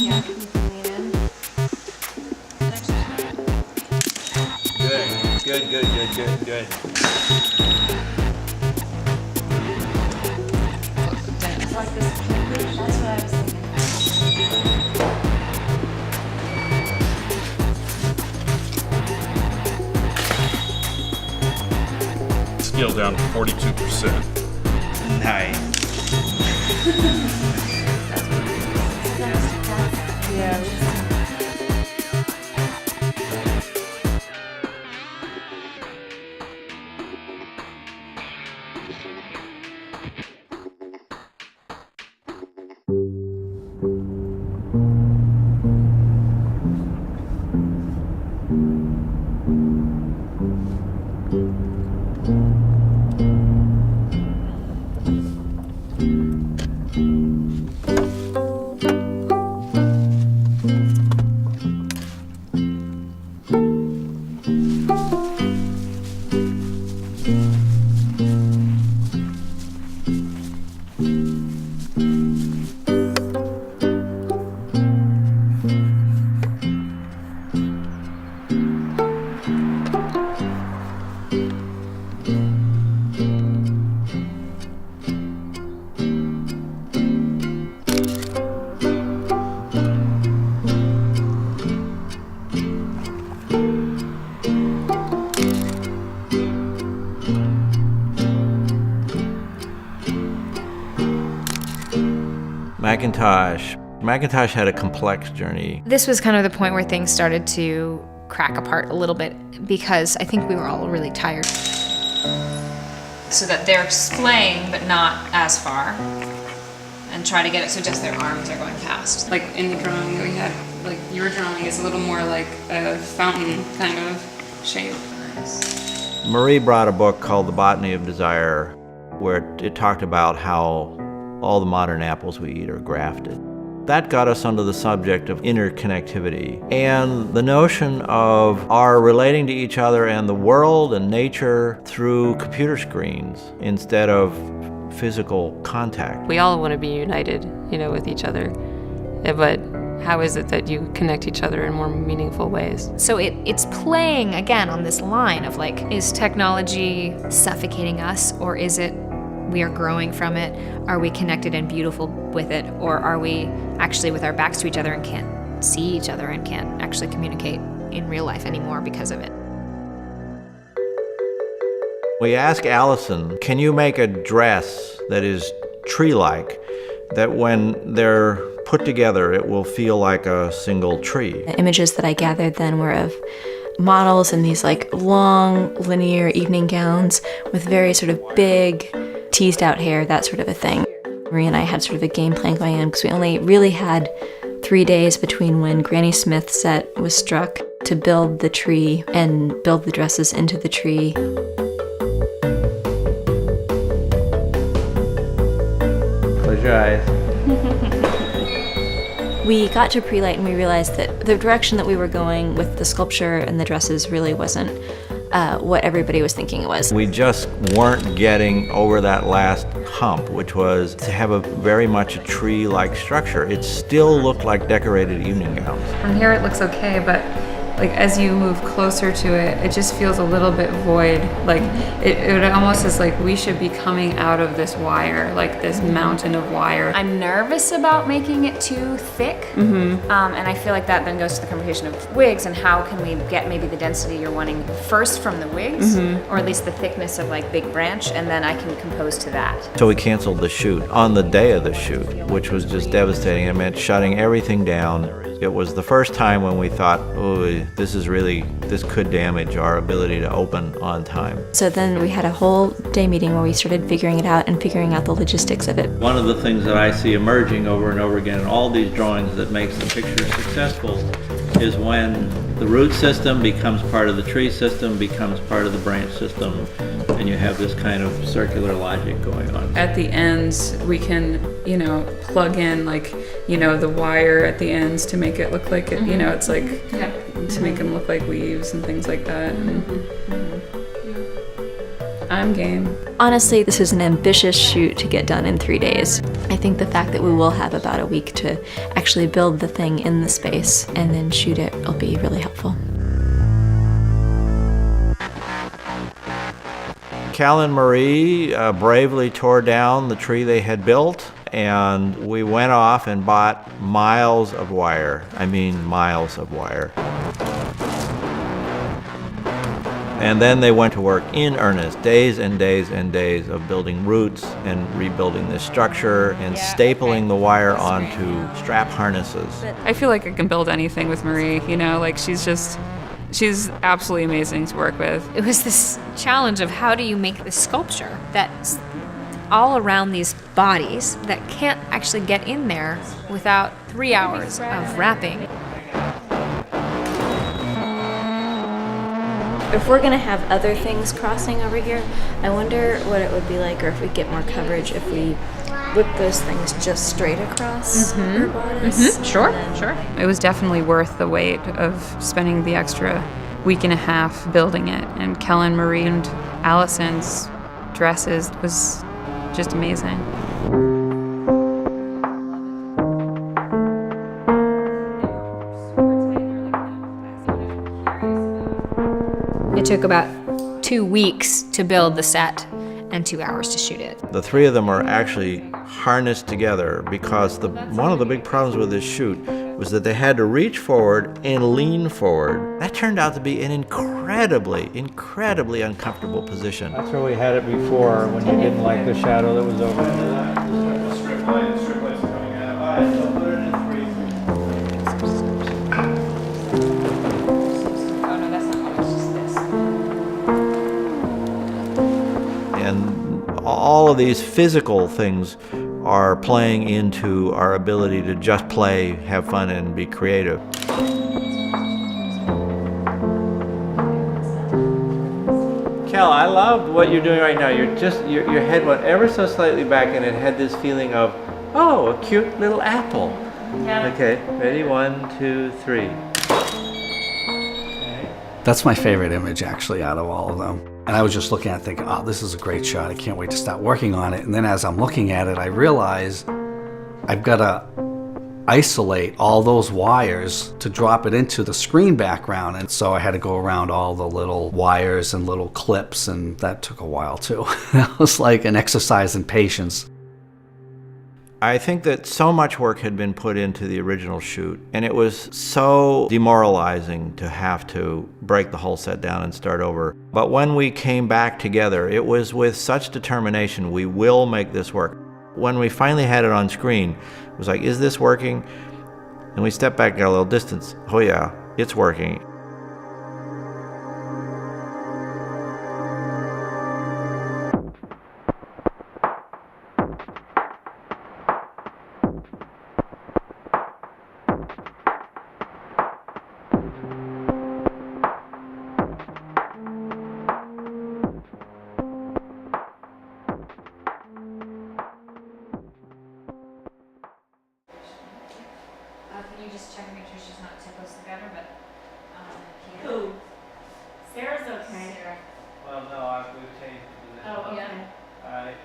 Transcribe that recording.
Yeah, you can lean in. Good. It's like this. That's what I was thinking. Scale down to 42%. Nice. Yeah. McIntosh had a complex journey. This was kind of the point where things started to crack apart a little bit because I think we were all really tired. So that they're splaying, but not as far, and try to get it so just their arms are going past. Like in the drawing that we had, like your drawing is a little more like a fountain kind of shape. Nice. Marie brought a book called The Botany of Desire, where it talked about how all the modern apples we eat are grafted. That got us onto the subject of interconnectivity and the notion of our relating to each other and the world and nature through computer screens instead of physical contact. We all want to be united, with each other. But how is it that you connect each other in more meaningful ways? So it's playing again on this line of like, is technology suffocating us, or is it we are growing from it? Are we connected and beautiful with it, or are we actually with our backs to each other and can't see each other and can't actually communicate in real life anymore because of it? We asked Allison, can you make a dress that is tree-like, that when they're put together it will feel like a single tree? The images that I gathered then were of models in these like long linear evening gowns with very sort of big teased out hair, that sort of a thing. Marie and I had sort of a game plan going on because we only really had 3 days between when Granny Smith's set was struck to build the tree and build the dresses into the tree. Close your eyes. We got to pre-light and we realized that the direction that we were going with the sculpture and the dresses really wasn't what everybody was thinking it was. We just weren't getting over that last hump, which was to have a very much a tree-like structure. It still looked like decorated evening gowns. From here it looks okay, but like as you move closer to it, it just feels a little bit void. Like it almost is like we should be coming out of this wire, like this mountain of wire. I'm nervous about making it too thick, and I feel like that then goes to the conversation of wigs and how can we get maybe the density you're wanting first from the wigs, or at least the thickness of like big branch, and then I can compose to that. So we canceled the shoot on the day of the shoot, which was just devastating. It meant shutting everything down. It was the first time when we thought, oh, this could damage our ability to open on time. So then we had a whole day meeting where we started figuring it out and figuring out the logistics of it. One of the things that I see emerging over and over again in all these drawings that makes the picture successful is when the root system becomes part of the tree system, becomes part of the branch system, and you have this kind of circular logic going on. At the ends, we can, plug in like, the wire at the ends to make it look like it, it's like, to make them look like leaves and things like that. I'm game. Honestly, this is an ambitious shoot to get done in 3 days. I think the fact that we will have about a week to actually build the thing in the space and then shoot it will be really helpful. Cal and Marie bravely tore down the tree they had built, and we went off and bought miles of wire. I mean, miles of wire. And then they went to work in earnest, days and days and days of building roots and rebuilding this structure and stapling the wire onto strap harnesses. I feel like I can build anything with Marie, you know, like she's absolutely amazing to work with. It was this challenge of how do you make this sculpture that's all around these bodies that can't actually get in there without 3 hours of wrapping. If we're gonna have other things crossing over here, I wonder what it would be like, or if we get more coverage if we whip those things just straight across her bodice. Sure. It was definitely worth the wait of spending the extra week and a half building it. And Kellen, Marie, and Allison's dresses was just amazing. It took about 2 weeks to build the set and 2 hours to shoot it. The three of them are actually harnessed together because one of the big problems with this shoot was that they had to reach forward and lean forward. That turned out to be an incredibly uncomfortable position. That's where we had it before when you didn't like the shadow that was over it. All of these physical things are playing into our ability to just play, have fun, and be creative. Cal, I loved what you're doing right now. Your head went ever so slightly back, and it had this feeling of, oh, a cute little apple. Yeah. Okay, ready? 1, 2, 3. That's my favorite image, actually, out of all of them. And I was just looking at it thinking, oh, this is a great shot. I can't wait to start working on it. And then as I'm looking at it, I realize I've got to isolate all those wires to drop it into the screen background. And so I had to go around all the little wires and little clips, and that took a while too. That was like an exercise in patience. I think that so much work had been put into the original shoot, and it was so demoralizing to have to break the whole set down and start over. But when we came back together, it was with such determination, we will make this work. When we finally had it on screen, it was like, is this working? And we stepped back, got a little distance. Oh yeah, it's working. Can you just check and make sure she's not too close together, but Who? Sarah's okay. Sarah. Well, no, we've changed the position. Oh, okay. Yeah. All right.